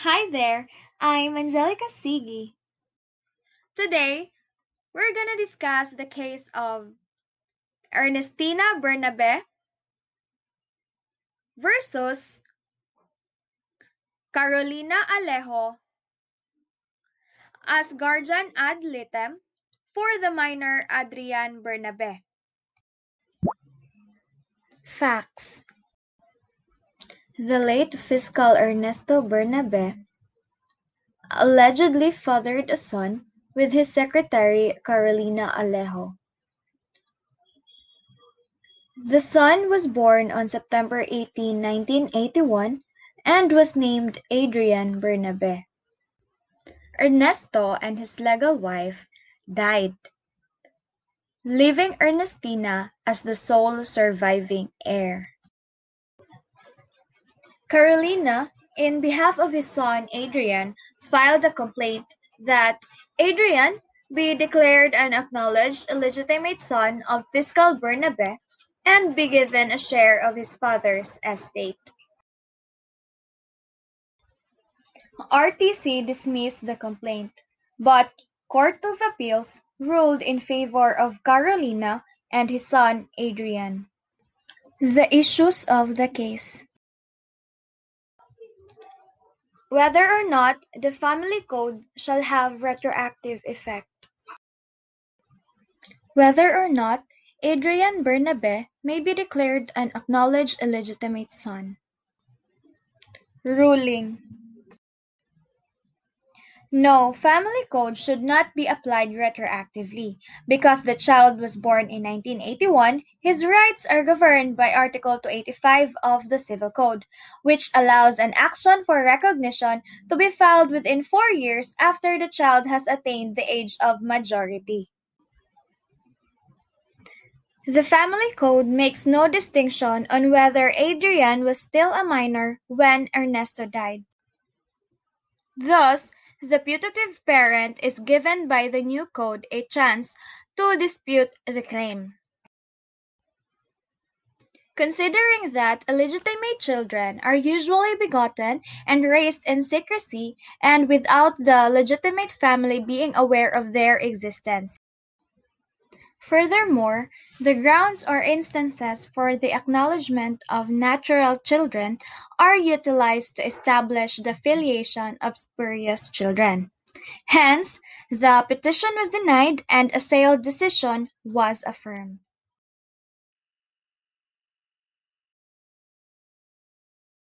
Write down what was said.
Hi there, I'm Angelica Sigi. Today, we're gonna discuss the case of Ernestina Bernabe versus Carolina Alejo as guardian ad litem for the minor Adrian Bernabe. Facts. The late Fiscal Ernesto Bernabe allegedly fathered a son with his secretary Carolina Alejo. The son was born on September 18, 1981 and was named Adrian Bernabe. Ernesto and his legal wife died, leaving Ernestina as the sole surviving heir. Carolina, in behalf of his son Adrian, filed a complaint that Adrian be declared an acknowledged illegitimate son of Fiscal Bernabe and be given a share of his father's estate. RTC dismissed the complaint, but Court of Appeals ruled in favor of Carolina and his son Adrian. The issues of the case. Whether or not the family code shall have retroactive effect. Whether or not Adrian Bernabe may be declared an acknowledged illegitimate son. Ruling. No, family code should not be applied retroactively. Because the child was born in 1981, his rights are governed by Article 285 of the Civil Code, which allows an action for recognition to be filed within 4 years after the child has attained the age of majority. The family code makes no distinction on whether Adrian was still a minor when Ernesto died. Thus, the putative parent is given by the new code a chance to dispute the claim. Considering that illegitimate children are usually begotten and raised in secrecy and without the legitimate family being aware of their existence. Furthermore, the grounds or instances for the acknowledgement of natural children are utilized to establish the filiation of spurious children. Hence, the petition was denied and a sale decision was affirmed.